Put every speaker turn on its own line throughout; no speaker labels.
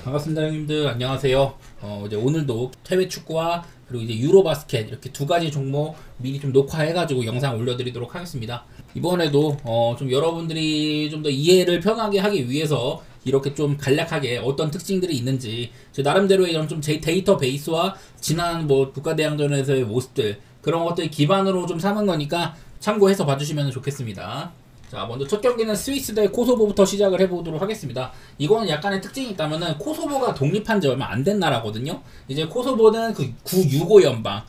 반갑습니다, 형님들. 안녕하세요. 이제 오늘도 해외 축구와 그리고 이제 유로 바스켓 이렇게 두 가지 종목 미리 좀 녹화해가지고 영상 올려드리도록 하겠습니다. 이번에도 좀 여러분들이 좀 더 이해를 편하게 하기 위해서 이렇게 좀 간략하게 어떤 특징들이 있는지 제 나름대로의 이런 좀 제 데이터 베이스와 지난 뭐 국가대항전에서의 모습들 그런 것들 기반으로 좀 삼은 거니까 참고해서 봐주시면 좋겠습니다. 자, 먼저 첫 경기는 스위스 대 코소보부터 시작을 해보도록 하겠습니다. 이거는 약간의 특징이 있다면은 코소보가 독립한 지 얼마 안 된 나라거든요. 이제 코소보는 그 구6고 연방,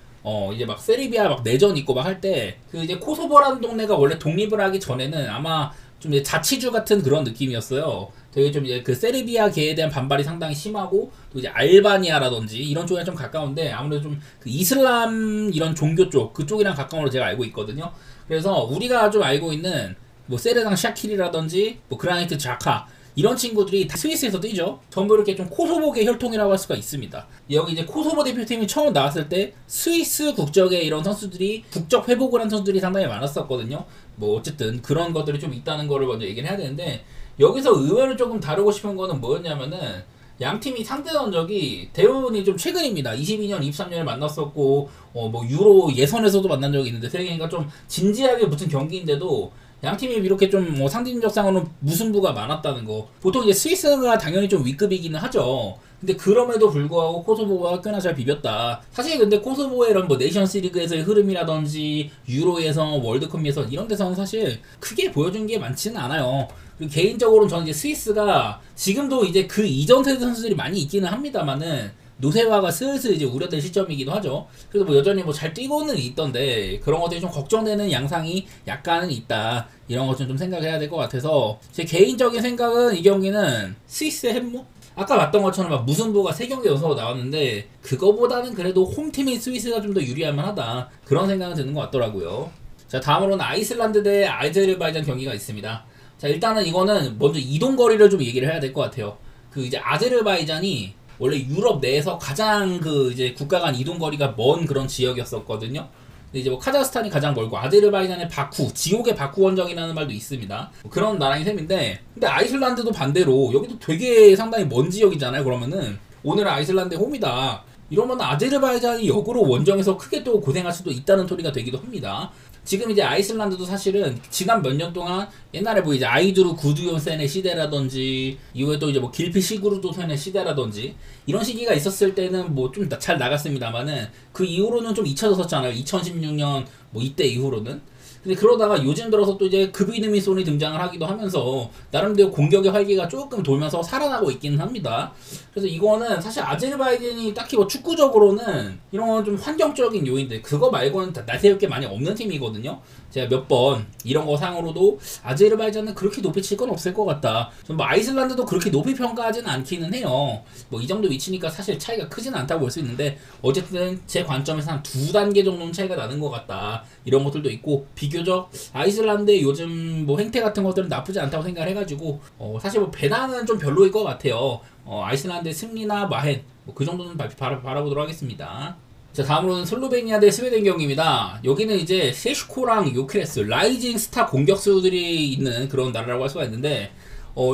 이제 막 세르비아 막 내전 있고 막 할 때 그 이제 코소보라는 동네가 원래 독립을 하기 전에는 아마 좀 이제 자치주 같은 그런 느낌이었어요. 되게 좀 이제 그 세르비아계에 대한 반발이 상당히 심하고 또 이제 알바니아라든지 이런 쪽에 좀 가까운데 아무래도 좀 그 이슬람 이런 종교 쪽 그쪽이랑 가까운 걸로 제가 알고 있거든요. 그래서 우리가 좀 알고 있는 뭐 세르당 샤킬이라든지 뭐 그라니트 자카 이런 친구들이 다 스위스에서 뛰죠. 전부 이렇게 좀 코소보계 혈통이라고 할 수가 있습니다. 여기 이제 코소보 대표팀이 처음 나왔을 때 스위스 국적의 이런 선수들이 국적 회복을 한 선수들이 상당히 많았었거든요. 뭐 어쨌든 그런 것들이 좀 있다는 거를 먼저 얘기를 해야 되는데 여기서 의외로 조금 다루고 싶은 거는 뭐였냐면은 양 팀이 상대 전적이 대부분이 좀 최근입니다. 22년, 23년에 만났었고 뭐 유로 예선에서도 만난 적이 있는데 세 개가 좀 진지하게 붙은 경기인데도 양 팀이 이렇게 좀 뭐 상징적상으로는 무승부가 많았다는 거. 보통 이제 스위스가 당연히 좀 위급이기는 하죠. 근데 그럼에도 불구하고 코소보가 꽤나 잘 비볐다. 사실 근데 코소보의 이런 뭐 네이션스 리그에서의 흐름이라든지 유로 예선, 월드컵 예선 이런 데서는 사실 크게 보여준 게 많지는 않아요. 그리고 개인적으로는 저는 이제 스위스가 지금도 이제 그 이전 세대 선수들이 많이 있기는 합니다만은 노쇠화가 슬슬 이제 우려될 시점이기도 하죠. 그래서 뭐 여전히 뭐 잘 뛰고는 있던데 그런 것들이 좀 걱정되는 양상이 약간은 있다. 이런 것 좀 생각해야 될 것 같아서 제 개인적인 생각은 이 경기는 스위스의 햄무? 아까 봤던 것처럼 막 무승부가 3경기 연속으로 나왔는데 그거보다는 그래도 홈팀인 스위스가 좀 더 유리할 만하다. 그런 생각은 드는 것 같더라고요. 자, 다음으로는 아이슬란드 대 아제르바이잔 경기가 있습니다. 자, 일단은 이거는 먼저 이동거리를 좀 얘기를 해야 될 것 같아요. 그 이제 아제르바이잔이 원래 유럽 내에서 가장 그 이제 국가 간 이동거리가 먼 그런 지역이었었거든요. 근데 이제 뭐 카자흐스탄이 가장 멀고 아제르바이잔의 바쿠, 지옥의 바쿠 원정이라는 말도 있습니다. 그런 나라인 셈인데, 근데 아이슬란드도 반대로 여기도 되게 상당히 먼 지역이잖아요. 그러면은 오늘은 아이슬란드의 홈이다. 이러면 아제르바이잔이 역으로 원정에서 크게 또 고생할 수도 있다는 소리가 되기도 합니다. 지금 이제 아이슬란드도 사실은 지난 몇 년 동안 옛날에 뭐 이제 아이두르 구두요센의 시대라든지 이후에 또 이제 뭐 길피 시그루도센의 시대라든지 이런 시기가 있었을 때는 뭐 좀 잘 나갔습니다만은 그 이후로는 좀 잊혀졌었잖아요. 2016년 뭐 이때 이후로는. 근데 그러다가 요즘 들어서 또 이제 그비드미손이 등장을 하기도 하면서 나름대로 공격의 활기가 조금 돌면서 살아나고 있기는 합니다. 그래서 이거는 사실 아제르바이잔이 딱히 뭐 축구적으로는 이런 좀 환경적인 요인들 그거 말고는 나세울 게 많이 없는 팀이거든요. 제가 몇 번 이런 거 상으로도 아제르바이잔은 그렇게 높이 칠 건 없을 것 같다. 뭐 아이슬란드도 그렇게 높이 평가하지는 않기는 해요. 뭐 이 정도 위치니까 사실 차이가 크지는 않다고 볼 수 있는데 어쨌든 제 관점에서 한 2단계 정도는 차이가 나는 것 같다. 이런 것들도 있고 비교적 아이슬란드의 요즘 뭐 행태 같은 것들은 나쁘지 않다고 생각을 해가지고 사실 뭐 배당은 좀 별로일 것 같아요. 아이슬란드의 승리나 마헨 뭐 그 정도는 바라보도록 하겠습니다. 자, 다음으로는 슬로베니아 대 스웨덴 경기입니다. 여기는 이제 세슈코랑 요케레스 라이징 스타 공격수들이 있는 그런 나라라고 할 수가 있는데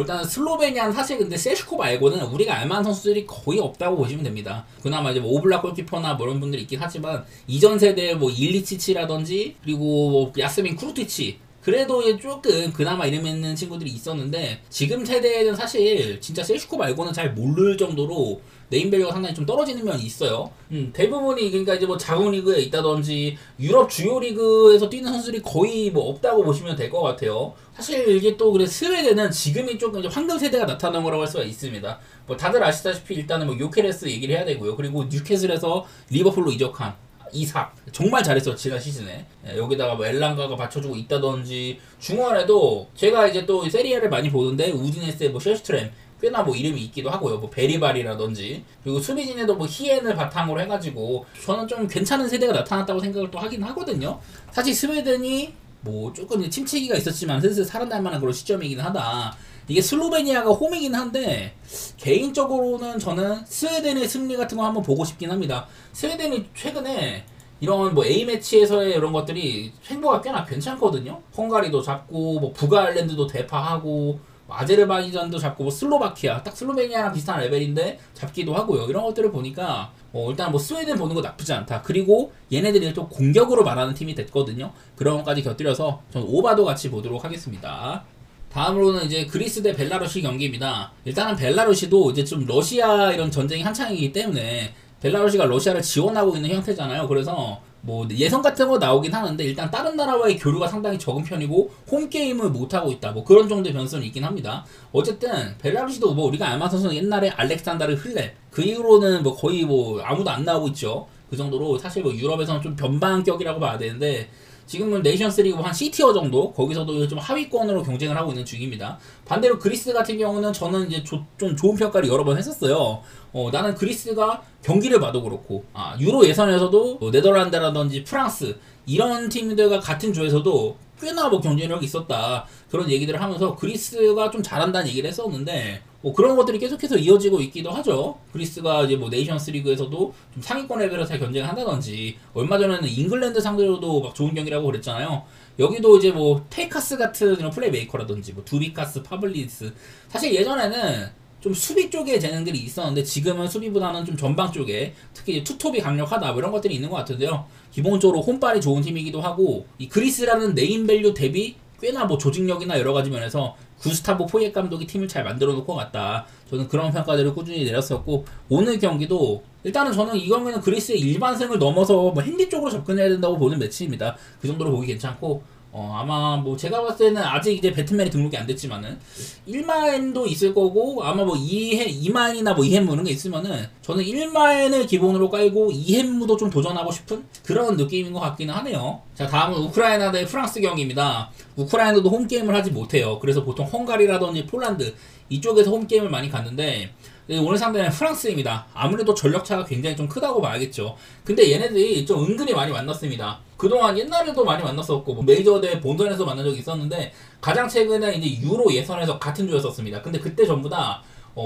일단 슬로베니아는 사실 근데 세슈코 말고는 우리가 알만한 선수들이 거의 없다고 보시면 됩니다. 그나마 이제 뭐 오블락 골키퍼나 뭐 이런 분들이 있긴 하지만 이전 세대 뭐 일리치치라든지 그리고 뭐 야스민 쿠루티치 그래도 조금 그나마 이름 있는 친구들이 있었는데 지금 세대에는 사실 진짜 세슈코 말고는 잘 모를 정도로 네임밸류가 상당히 좀 떨어지는 면이 있어요. 대부분이 그러니까 이제 뭐 자국 리그에 있다든지 유럽 주요 리그에서 뛰는 선수들이 거의 뭐 없다고 보시면 될 것 같아요. 사실 이게 또 그래 스웨덴은 지금이 조금 이제 황금 세대가 나타난 거라고 할 수가 있습니다. 뭐 다들 아시다시피 일단은 뭐 요케레스 얘기를 해야 되고요. 그리고 뉴캐슬에서 리버풀로 이적한 이삭 정말 잘했어 지난 시즌에. 여기다가 뭐 엘랑가가 받쳐주고 있다든지 중원에도 제가 이제 또 세리아를 많이 보는데 우디네스의 뭐 셰슈트렘 꽤나 뭐 이름이 있기도 하고요. 뭐 베리발이라든지 그리고 수비진에도 뭐 히엔을 바탕으로 해가지고 저는 좀 괜찮은 세대가 나타났다고 생각을 또 하긴 하거든요. 사실 스웨덴이 뭐 조금 침체기가 있었지만 슬슬 살아날 만한 그런 시점이긴 하다. 이게 슬로베니아가 홈이긴 한데 개인적으로는 저는 스웨덴의 승리 같은 거 한번 보고 싶긴 합니다. 스웨덴이 최근에 이런 뭐 A매치에서의 이런 것들이 횡보가 꽤나 괜찮거든요. 헝가리도 잡고 뭐 북아일랜드도 대파하고 아제르바이잔도 잡고 뭐 슬로바키아 딱 슬로베니아랑 비슷한 레벨인데 잡기도 하고요. 이런 것들을 보니까 일단 뭐 스웨덴 보는 거 나쁘지 않다. 그리고 얘네들이 또 공격으로 말하는 팀이 됐거든요. 그런 것까지 곁들여서 저는 오바도 같이 보도록 하겠습니다. 다음으로는 이제 그리스 대 벨라루시 경기입니다. 일단은 벨라루시도 이제 좀 러시아 이런 전쟁이 한창이기 때문에 벨라루시가 러시아를 지원하고 있는 형태잖아요. 그래서 뭐 예선 같은 거 나오긴 하는데 일단 다른 나라와의 교류가 상당히 적은 편이고 홈게임을 못하고 있다. 뭐 그런 정도의 변수는 있긴 합니다. 어쨌든 벨라루시도 뭐 우리가 알만 선수는 옛날에 알렉산다르 흘렙 그 이후로는 뭐 거의 뭐 아무도 안 나오고 있죠. 그 정도로 사실 뭐 유럽에서는 좀 변방격이라고 봐야 되는데 지금은 네이션스리그 한 C티어 정도 거기서도 좀 하위권으로 경쟁을 하고 있는 중입니다. 반대로 그리스 같은 경우는 저는 이제 좀 좋은 평가를 여러 번 했었어요. 나는 그리스가 경기를 봐도 그렇고 유로 예선에서도 뭐 네덜란드라든지 프랑스 이런 팀들과 같은 조에서도 꽤나 뭐 경쟁력이 있었다 그런 얘기들을 하면서 그리스가 좀 잘한다는 얘기를 했었는데 그런 것들이 계속해서 이어지고 있기도 하죠. 그리스가 이제 뭐 네이션스 리그에서도 좀 상위권 레벨에서 잘 경쟁을 한다든지 얼마 전에는 잉글랜드 상대로도 막 좋은 경기라고 그랬잖아요. 여기도 이제 뭐 테이카스 같은 이런 플레이메이커라든지 뭐 두비카스, 파블리스 사실 예전에는 좀 수비 쪽에 재능들이 있었는데 지금은 수비보다는 좀 전방 쪽에 특히 이제 투톱이 강력하다 뭐 이런 것들이 있는 것 같은데요. 기본적으로 홈발이 좋은 팀이기도 하고 이 그리스라는 네임밸류 대비 꽤나 뭐 조직력이나 여러 가지 면에서 구스타보 포이에 감독이 팀을 잘 만들어 놓을 것 같다. 저는 그런 평가들을 꾸준히 내렸었고 오늘 경기도 일단은 저는 이 경기는 그리스의 일반승을 넘어서 뭐 핸디 쪽으로 접근해야 된다고 보는 매치입니다. 그 정도로 보기 괜찮고 아마 뭐 제가 봤을 때는 아직 이제 배트맨이 등록이 안 됐지만은 1마엔도 있을 거고 아마 뭐 2마엔이나 뭐 2햄무 이런 게 있으면은 저는 1마엔을 기본으로 깔고 2햄무도 좀 도전하고 싶은 그런 느낌인 것 같기는 하네요. 자, 다음은 우크라이나 대 프랑스 경기입니다. 우크라이나도 홈게임을 하지 못해요. 그래서 보통 헝가리라든지 폴란드 이쪽에서 홈게임을 많이 갔는데 오늘 상대는 프랑스입니다. 아무래도 전력차가 굉장히 좀 크다고 봐야겠죠. 근데 얘네들이 좀 은근히 많이 만났습니다. 그동안 옛날에도 많이 만났었고 뭐 메이저 대회 본선에서 만난 적이 있었는데 가장 최근에 이제 유로 예선에서 같은 조였었습니다. 근데 그때 전부 다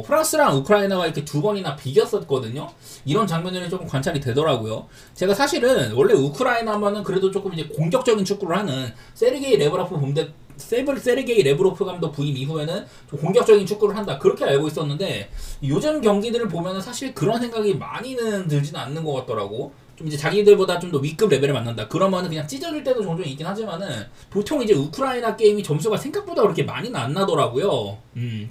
프랑스랑 우크라이나가 이렇게 두 번이나 비겼었거든요. 이런 장면들이 조금 관찰이 되더라고요. 제가 사실은 원래 우크라이나 하면은 그래도 조금 이제 공격적인 축구를 하는 세르게이 레브로프 감독 부임 이후에는 좀 공격적인 축구를 한다 그렇게 알고 있었는데 요즘 경기들을 보면은 사실 그런 생각이 많이는 들지는 않는 것 같더라고. 좀 이제 자기들보다 좀 더 윗급 레벨을 만난다 그러면은 그냥 찢어질 때도 종종 있긴 하지만은 보통 이제 우크라이나 게임이 점수가 생각보다 그렇게 많이는 안 나더라고요.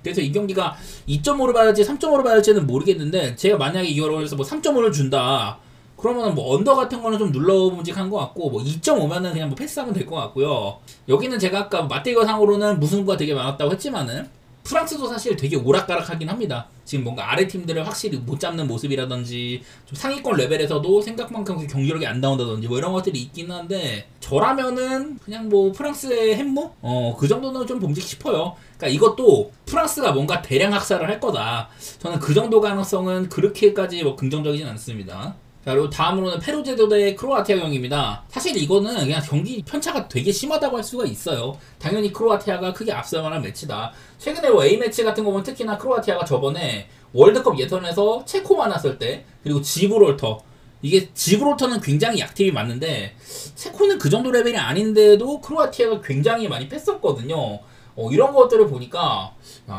그래서 이 경기가 2.5를 받을지 3.5를 받을지는 모르겠는데 제가 만약에 이거를 뭐 3.5를 준다 그러면은 뭐 언더 같은 거는 좀 눌러봄직한 것 같고 뭐 2.5면은 그냥 뭐 패스하면 될 것 같고요. 여기는 제가 아까 맞대결 상으로는 무승부가 되게 많았다고 했지만은 프랑스도 사실 되게 오락가락하긴 합니다. 지금 뭔가 아래 팀들을 확실히 못 잡는 모습이라든지 좀 상위권 레벨에서도 생각만큼 경기력이 안 나온다든지 뭐 이런 것들이 있긴 한데 저라면은 그냥 뭐 프랑스의 햄무? 그 정도는 좀 봄직 싶어요. 그러니까 이것도 프랑스가 뭔가 대량 학살을 할 거다. 저는 그 정도 가능성은 그렇게까지 뭐 긍정적이진 않습니다. 자, 그리고 다음으로는 페루제도 대 크로아티아 경기입니다. 사실 이거는 그냥 경기 편차가 되게 심하다고 할 수가 있어요. 당연히 크로아티아가 크게 앞설 만한 매치다. 최근에 뭐 A매치 같은 거 보면 특히나 크로아티아가 저번에 월드컵 예선에서 체코 만났을 때 그리고 지브롤터 이게 지브롤터는 굉장히 약팀이 맞는데 체코는 그 정도 레벨이 아닌데도 크로아티아가 굉장히 많이 뺐었거든요. 이런 것들을 보니까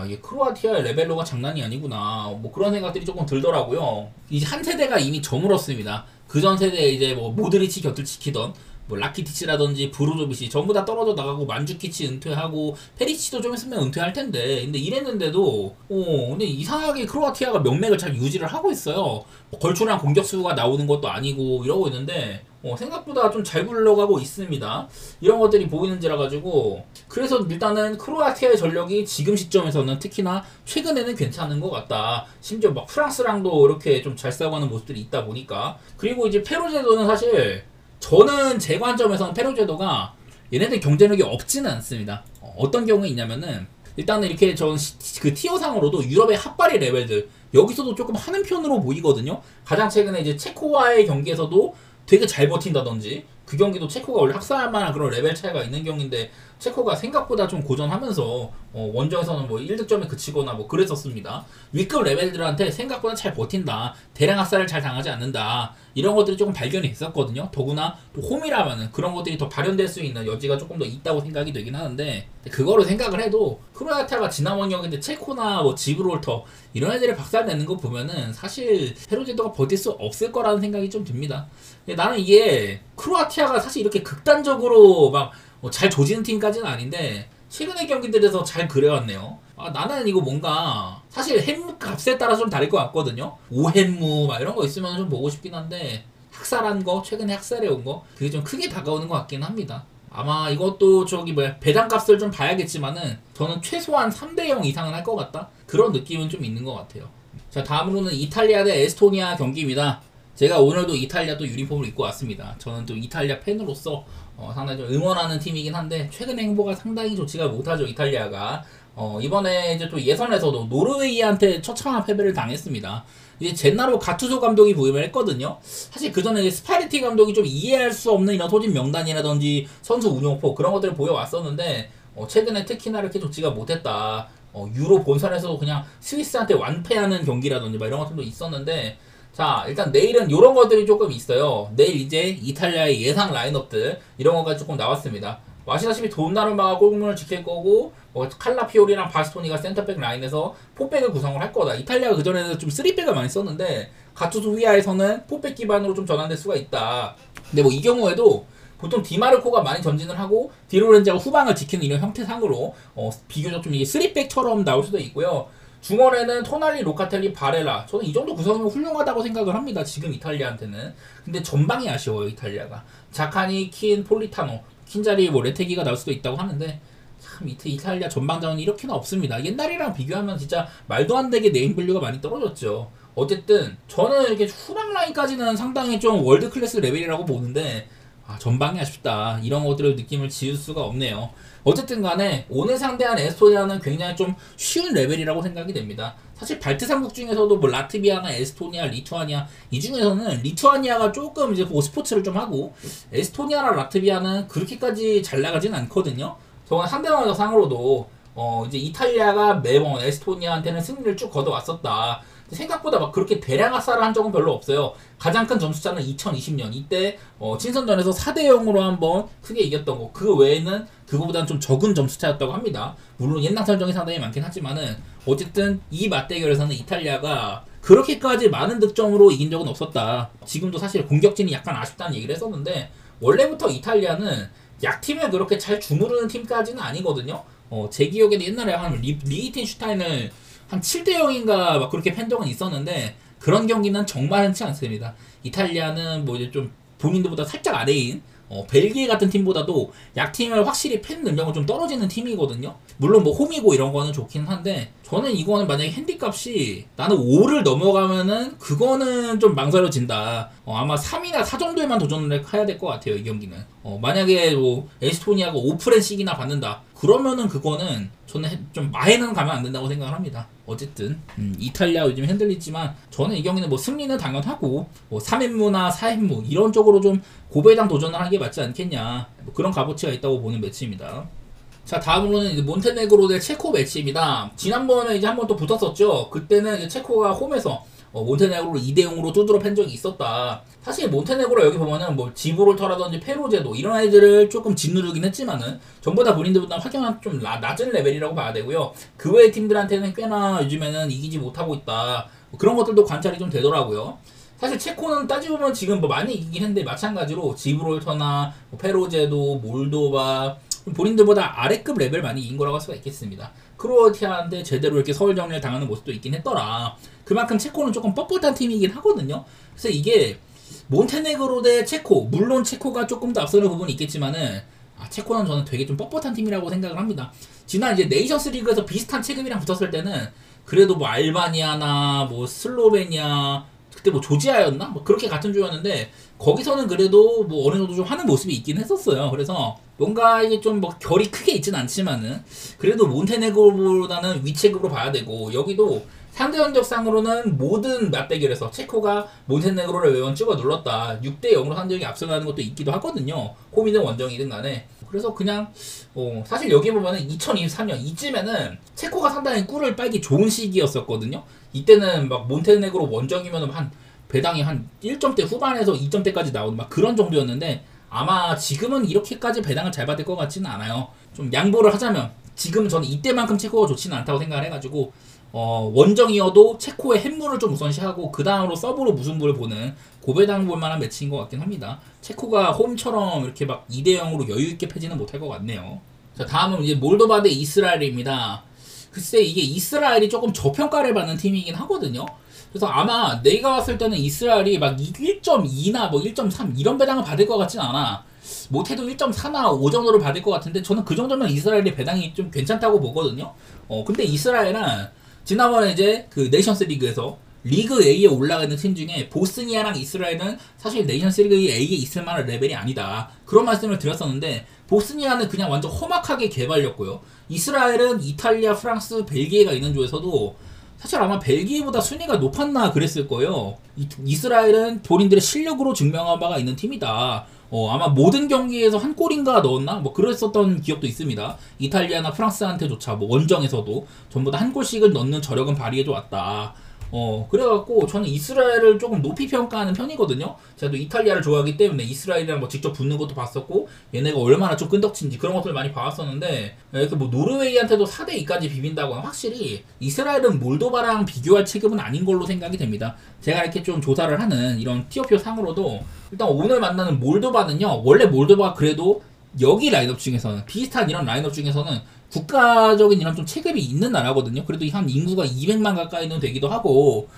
이게 크로아티아의 레벨로가 장난이 아니구나 뭐 그런 생각들이 조금 들더라고요. 이제 한 세대가 이미 저물었습니다. 그전 세대에 이제 뭐 모드리치 곁을 지키던 뭐 라키티치라든지 브로조비치 전부 다 떨어져 나가고 만주키치 은퇴하고 페리치도 좀 있으면 은퇴할 텐데 근데 이랬는데도 근데 이상하게 크로아티아가 명맥을 잘 유지를 하고 있어요. 뭐 걸출한 공격수가 나오는 것도 아니고 이러고 있는데 생각보다 좀 잘 굴러가고 있습니다. 이런 것들이 보이는지라 가지고 그래서 일단은 크로아티아의 전력이 지금 시점에서는 특히나 최근에는 괜찮은 것 같다. 심지어 막 프랑스랑도 이렇게 좀 잘 싸워가는 모습들이 있다 보니까 그리고 이제 페루제도는 사실 저는 제 관점에서는 페루제도가 얘네들 경쟁력이 없지는 않습니다. 어떤 경우에 있냐면은 일단은 이렇게 전 그 티어상으로도 유럽의 핫바리 레벨들 여기서도 조금 하는 편으로 보이거든요. 가장 최근에 이제 체코와의 경기에서도 되게 잘 버틴다든지 그 경기도 체코가 원래 학살할 만한 그런 레벨 차이가 있는 경기인데 체코가 생각보다 좀 고전하면서 원정에서는 뭐 1득점에 그치거나 뭐 그랬었습니다. 위급 레벨들한테 생각보다 잘 버틴다. 대량 학살을 잘 당하지 않는다. 이런 것들이 조금 발견이 됐었거든요. 더구나 또 홈이라면은 그런 것들이 더 발현될 수 있는 여지가 조금 더 있다고 생각이 되긴 하는데 그거를 생각을 해도 크로아티아가 지난번 경기인데 체코나 뭐 지브롤터 이런 애들이 박살내는 거 보면은 사실 페루제도가 버틸 수 없을 거라는 생각이 좀 듭니다. 근데 나는 이게 크로아티아가 사실 이렇게 극단적으로 막 잘 조지는 팀까지는 아닌데 최근의 경기들에서 잘 그래왔네요. 나는 이거 뭔가 사실 햄 값에 따라 좀 다를 것 같거든요. 오햄무 막 이런 거 있으면 좀 보고 싶긴 한데 학살한 거 최근에 학살해 온 거 그게 좀 크게 다가오는 것 같긴 합니다. 아마 이것도 저기 뭐야 배당 값을 좀 봐야겠지만은 저는 최소한 3대0 이상은 할 것 같다 그런 느낌은 좀 있는 것 같아요. 자 다음으로는 이탈리아 대 에스토니아 경기입니다. 제가 오늘도 이탈리아 또 유니폼을 입고 왔습니다. 저는 또 이탈리아 팬으로서 상당히 좀 응원하는 팀이긴 한데 최근 행보가 상당히 좋지가 못하죠 이탈리아가. 이번에 이제 또 예선에서도 노르웨이한테 처참한 패배를 당했습니다. 이제 젠나로 가투소 감독이 부임을 했거든요. 사실 그 전에 스파레티 감독이 좀 이해할 수 없는 이런 소집 명단이라든지 선수 운용법 그런 것들을 보여왔었는데 최근에 특히나 이렇게 좋지가 못했다. 유로 본선에서도 그냥 스위스한테 완패하는 경기라든지 막 이런 것들도 있었는데 자 일단 내일은 이런 것들이 조금 있어요. 내일 이제 이탈리아의 예상 라인업들 이런 거가 조금 나왔습니다. 아시다시피 돈나루마가 골문을 지킬 거고 칼라피오리랑 바스토니가 센터백 라인에서 포백을 구성을 할 거다. 이탈리아가 그전에는 좀 3백을 많이 썼는데 가투소 휘하에서는 포백 기반으로 좀 전환될 수가 있다. 근데 뭐 이 경우에도 보통 디마르코가 많이 전진을 하고 디로렌자가 후방을 지키는 이런 형태상으로 비교적 좀 이게 3백처럼 나올 수도 있고요. 중원에는 토날리, 로카텔리, 바렐라. 저는 이 정도 구성이면 훌륭하다고 생각을 합니다. 지금 이탈리아한테는. 근데 전방이 아쉬워요, 이탈리아가. 자카니, 킨, 폴리타노. 킨 자리에 뭐 레테기가 나올 수도 있다고 하는데 참 이탈리아 전방자원이 이렇게는 없습니다. 옛날이랑 비교하면 진짜 말도 안 되게 네임밸류가 많이 떨어졌죠. 어쨌든 저는 이렇게 후방 라인까지는 상당히 좀 월드 클래스 레벨이라고 보는데 전방이 아쉽다. 이런 것들을 느낌을 지울 수가 없네요. 어쨌든 간에 오늘 상대한 에스토니아는 굉장히 좀 쉬운 레벨이라고 생각이 됩니다. 사실 발트 3국 중에서도 뭐 라트비아나 에스토니아, 리투아니아 이 중에서는 리투아니아가 조금 이제 뭐 스포츠를 좀 하고 에스토니아나 라트비아는 그렇게까지 잘 나가진 않거든요. 저는 상대방적 상으로도 이제 이탈리아가 매번 에스토니아한테는 승리를 쭉 거둬왔었다. 생각보다 막 그렇게 대량 학살을 한 적은 별로 없어요. 가장 큰 점수차는 2020년 이때 친선전에서 4대0으로 한번 크게 이겼던 거. 그 외에는 그거보다는 좀 적은 점수차였다고 합니다. 물론 옛날 설정이 상당히 많긴 하지만은 어쨌든 이 맞대결에서는 이탈리아가 그렇게까지 많은 득점으로 이긴 적은 없었다. 지금도 사실 공격진이 약간 아쉽다는 얘기를 했었는데 원래부터 이탈리아는 약팀을 그렇게 잘 주무르는 팀까지는 아니거든요. 제 기억에는 옛날에 한 리히텐슈타인을 한 7대0인가 막 그렇게 팬 적은 있었는데 그런 경기는 정말 흔치 않습니다. 이탈리아는 뭐 이제 좀 본인들보다 살짝 아래인 벨기에 같은 팀보다도 약팀을 확실히 팬 능력은 좀 떨어지는 팀이거든요. 물론 뭐 홈이고 이런 거는 좋긴 한데 저는 이거는 만약에 핸디값이 나는 5를 넘어가면은 그거는 좀 망설여진다. 아마 3이나 4 정도에만 도전을 해야 될 것 같아요 이 경기는. 만약에 뭐 에스토니아가 5프렌씩이나 받는다 그러면은 그거는 저는 좀 마에는 가면 안 된다고 생각을 합니다. 어쨌든 이탈리아 요즘 흔들리지만 저는 이 경기는 뭐 승리는 당연하고 뭐 3엠무나 4엠무 이런 쪽으로 좀 고배당 도전을 하는 게 맞지 않겠냐 뭐 그런 값어치가 있다고 보는 매치입니다. 자 다음으로는 이제 몬테네그로 대 체코 매치입니다. 지난번에 이제 한번 또 붙었었죠. 그때는 이제 체코가 홈에서 몬테네그로를 2대0으로 두드러 팬 적이 있었다. 사실 몬테네그로 여기 보면은 뭐 지브롤터라든지 페루제도 이런 애들을 조금 짓누르긴 했지만은 전부 다 본인들보다 확연한 좀 낮은 레벨이라고 봐야 되고요. 그 외의 팀들한테는 꽤나 요즘에는 이기지 못하고 있다. 뭐 그런 것들도 관찰이 좀 되더라고요. 사실 체코는 따지보면 지금 뭐 많이 이기긴 했는데 마찬가지로 지브롤터나 뭐 페루제도, 몰도바 본인들보다 아래급 레벨 많이 이긴 거라고 할 수가 있겠습니다. 크로아티아한테 제대로 이렇게 서울 정리를 당하는 모습도 있긴 했더라. 그만큼 체코는 조금 뻣뻣한 팀이긴 하거든요. 그래서 이게 몬테네그로 대 체코, 물론 체코가 조금 더 앞서는 부분이 있겠지만은 체코는 저는 되게 좀 뻣뻣한 팀이라고 생각을 합니다. 지난 이제 네이션스 리그에서 비슷한 체급이랑 붙었을 때는 그래도 뭐 알바니아나 뭐 슬로베니아 그때 뭐 조지아였나? 뭐 그렇게 같은 조였는데 거기서는 그래도 뭐 어느 정도 좀 하는 모습이 있긴 했었어요. 그래서 뭔가 이게 좀 뭐 결이 크게 있진 않지만은 그래도 몬테네그로보다는 위체급으로 봐야 되고 여기도 상대 전적상으로는 모든 맞대결에서 체코가 몬테네그로를 매번 찍어 눌렀다. 6대 0으로 상대적이 앞서가는 것도 있기도 하거든요. 홈이든 원정이든 간에. 그래서 그냥 사실 여기 보면은 2023년 이쯤에는 체코가 상당히 꿀을 빨기 좋은 시기였었거든요. 이때는 막 몬테네그로 원정이면은 한 배당이 한 1점대 후반에서 2점대까지 나오는 막 그런 정도였는데 아마 지금은 이렇게까지 배당을 잘 받을 것 같지는 않아요. 좀 양보를 하자면 지금 저는 이때만큼 체코가 좋지는 않다고 생각을 해가지고 원정이어도 체코의 햄물을 좀 우선시하고 그 다음으로 서브로 무승부를 보는 고배당 볼만한 매치인 것 같긴 합니다. 체코가 홈처럼 이렇게 막 2대 0으로 여유있게 패지는 못할 것 같네요. 자, 다음은 이제 몰도바 대 이스라엘입니다. 글쎄 이게 이스라엘이 조금 저평가를 받는 팀이긴 하거든요. 그래서 아마 내가 봤을 때는 이스라엘이 막 1.2나 뭐 1.3 이런 배당을 받을 것 같진 않아. 못해도 1.4나 5 정도를 받을 것 같은데 저는 그 정도면 이스라엘의 배당이 좀 괜찮다고 보거든요. 근데 이스라엘은 지난번에 이제 그 네이션스 리그에서 리그 A에 올라가 있는 팀 중에 보스니아랑 이스라엘은 사실 네이션스 리그 A에 있을 만한 레벨이 아니다. 그런 말씀을 드렸었는데 보스니아는 그냥 완전 험악하게 개발렸고요. 이스라엘은 이탈리아, 프랑스, 벨기에가 있는 조에서도 사실 아마 벨기에보다 순위가 높았나 그랬을 거예요. 이스라엘은 본인들의 실력으로 증명한 바가 있는 팀이다. 아마 모든 경기에서 한 골인가 넣었나? 뭐 그랬었던 기억도 있습니다. 이탈리아나 프랑스한테조차 뭐 원정에서도 전부 다 한 골씩은 넣는 저력은 발휘해줘 왔다. 그래갖고 저는 이스라엘을 조금 높이 평가하는 편이거든요. 제가 또 이탈리아를 좋아하기 때문에 이스라엘이랑 뭐 직접 붙는 것도 봤었고 얘네가 얼마나 좀 끈덕친지 그런 것들 많이 봐왔었는데 이렇게 뭐 노르웨이한테도 4대 2까지 비빈다고 하면 확실히 이스라엘은 몰도바랑 비교할 체급은 아닌 걸로 생각이 됩니다. 제가 이렇게 좀 조사를 하는 이런 티오표 상으로도 일단 오늘 만나는 몰도바는요, 원래 몰도바가 그래도 여기 라인업 중에서는 비슷한 이런 라인업 중에서는 국가적인 이런 좀 체급이 있는 나라거든요. 그래도 한 인구가 200만 가까이는 되기도 하고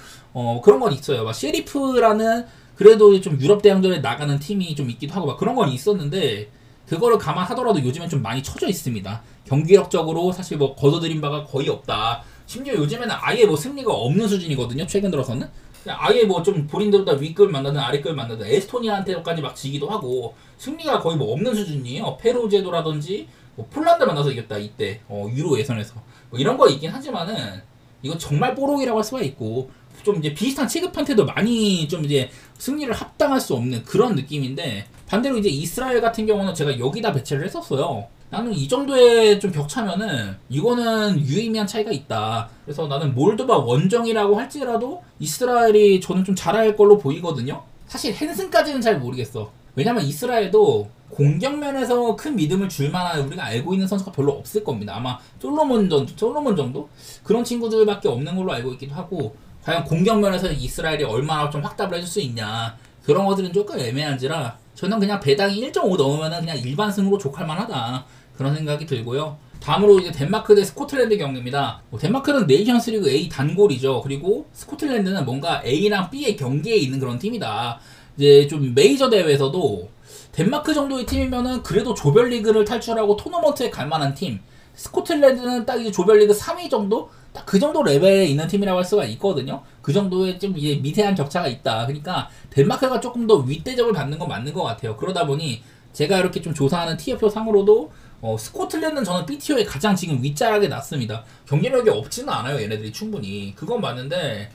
그런 건 있어요. 막 셰리프라는 그래도 좀 유럽 대항전에 나가는 팀이 좀 있기도 하고 막 그런 건 있었는데 그거를 감안하더라도 요즘엔 좀 많이 처져 있습니다. 경기력적으로 사실 뭐 거둬들인 바가 거의 없다. 심지어 요즘에는 아예 뭐 승리가 없는 수준이거든요. 최근 들어서는 아예 뭐 좀 본인들보다 위급을 만나든 아래급을 만나든 에스토니아한테까지 막 지기도 하고 승리가 거의 뭐 없는 수준이에요. 페루 제도라든지 뭐 폴란드 만나서 이겼다 이때 유로 예선에서 뭐 이런 거 있긴 하지만은 이건 정말 뽀록이라고 할 수가 있고 좀 이제 비슷한 체급한테도 많이 좀 이제 승리를 합당할 수 없는 그런 느낌인데 반대로 이제 이스라엘 같은 경우는 제가 여기다 배치를 했었어요. 나는 이 정도의 좀 격차면은 이거는 유의미한 차이가 있다. 그래서 나는 몰도바 원정이라고 할지라도 이스라엘이 저는 좀 잘할 걸로 보이거든요. 사실 헨슨까지는 잘 모르겠어. 왜냐면 이스라엘도 공격면에서 큰 믿음을 줄 만한 우리가 알고 있는 선수가 별로 없을 겁니다. 아마 솔로몬 정도? 그런 친구들밖에 없는 걸로 알고 있기도 하고 과연 공격면에서 이스라엘이 얼마나 좀 확답을 해줄 수 있냐 그런 것들은 조금 애매한지라 저는 그냥 배당이 1.5 넣으면은 그냥 일반 승으로 족할 만하다 그런 생각이 들고요. 다음으로 이제 덴마크 대 스코틀랜드 경기입니다. 덴마크는 네이션스 리그 A 단골이죠. 그리고 스코틀랜드는 뭔가 A랑 B의 경계에 있는 그런 팀이다. 이제 좀 메이저 대회에서도 덴마크 정도의 팀이면은 그래도 조별리그를 탈출하고 토너먼트에 갈 만한 팀. 스코틀랜드는 딱 이제 조별리그 3위 정도? 딱 그 정도 레벨에 있는 팀이라고 할 수가 있거든요. 그 정도의 좀 이제 미세한 격차가 있다. 그러니까 덴마크가 조금 더 윗대접을 받는 건 맞는 것 같아요. 그러다 보니 제가 이렇게 좀 조사하는 TF표 상으로도 스코틀랜드는 저는 BTO에 가장 지금 윗자락에 놨습니다. 경기력이 없지는 않아요, 얘네들이 충분히. 그건 맞는데,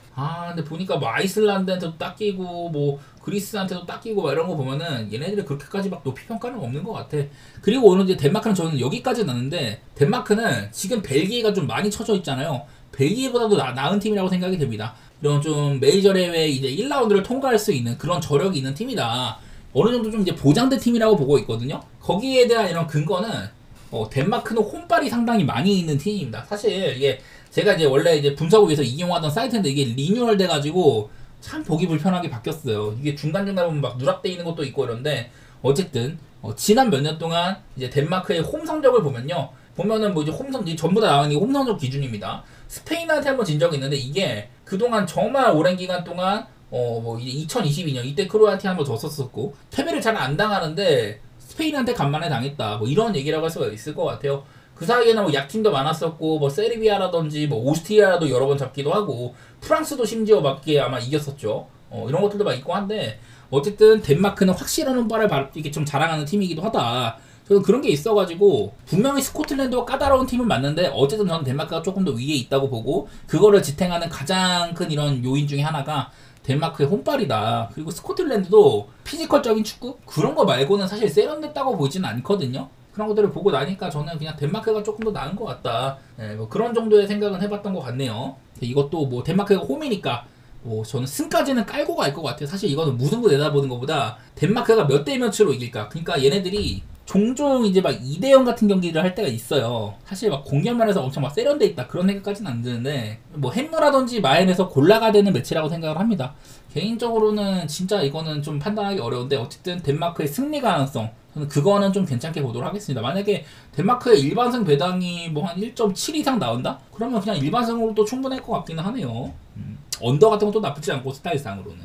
근데 보니까 뭐 아이슬란드한테도 닦이고, 뭐 그리스한테도 닦이고, 막 이런 거 보면은 얘네들이 그렇게까지 막 높이 평가는 없는 것 같아. 그리고 오늘 이제 덴마크는 저는 여기까지 놨는데, 덴마크는 지금 벨기에가 좀 많이 쳐져 있잖아요. 벨기에보다도 나은 팀이라고 생각이 됩니다. 이런 좀 메이저 대회 이제 1라운드를 통과할 수 있는 그런 저력이 있는 팀이다. 어느 정도 좀 이제 보장된 팀이라고 보고 있거든요. 거기에 대한 이런 근거는 덴마크는 홈발이 상당히 많이 있는 팀입니다. 사실 이게 제가 이제 원래 이제 분석을 위해서 이용하던 사이트인데 이게 리뉴얼 돼가지고 참 보기 불편하게 바뀌었어요. 이게 중간중간 보면 막 누락돼 있는 것도 있고 이런데 어쨌든 지난 몇 년 동안 이제 덴마크의 홈 성적을 보면은 뭐 이제 홈 성적 전부 다 나오는 게 홈 성적 기준입니다. 스페인한테 한번 진 적이 있는데 이게 그동안 정말 오랜 기간 동안 뭐 이제 2022년 이때 크로아티아 한번 졌었었고 패배를 잘 안 당하는데 스페인한테 간만에 당했다 뭐 이런 얘기라고 할 수가 있을 것 같아요. 그 사이에는 뭐 약팀도 많았었고 뭐 세르비아라든지 뭐 오스트리아도 여러 번 잡기도 하고 프랑스도 심지어 맞게 아마 이겼었죠. 이런 것들도 막 있고 한데 어쨌든 덴마크는 확실한 운발을 이렇게 좀 자랑하는 팀이기도 하다. 저는 그런 게 있어가지고 분명히 스코틀랜드와 까다로운 팀은 맞는데 어쨌든 저는 덴마크가 조금 더 위에 있다고 보고 그거를 지탱하는 가장 큰 이런 요인 중에 하나가 덴마크의 홈빨이다. 그리고 스코틀랜드도 피지컬적인 축구 그런 거 말고는 사실 세련됐다고 보이지는 않거든요. 그런 것들을 보고 나니까 저는 그냥 덴마크가 조금 더 나은 것 같다. 네, 뭐 그런 정도의 생각은 해봤던 것 같네요. 이것도 뭐 덴마크가 홈이니까 뭐 저는 승까지는 깔고 갈 것 같아요. 사실 이거는 무승부 내다보는 것보다 덴마크가 몇 대 몇으로 이길까. 그러니까 얘네들이 종종 이제 막 2대0 같은 경기를 할 때가 있어요. 사실 막 공격면에서 엄청 막 세련돼 있다 그런 생각까지는 안 드는데 뭐 햄무라든지 마엔에서 골라가 되는 매치라고 생각을 합니다. 개인적으로는 진짜 이거는 좀 판단하기 어려운데 어쨌든 덴마크의 승리 가능성 저는 그거는 좀 괜찮게 보도록 하겠습니다. 만약에 덴마크의 일반승 배당이 뭐 한 1.7 이상 나온다? 그러면 그냥 일반승으로도 충분할 것 같기는 하네요. 언더 같은 것도 나쁘지 않고 스타일상으로는.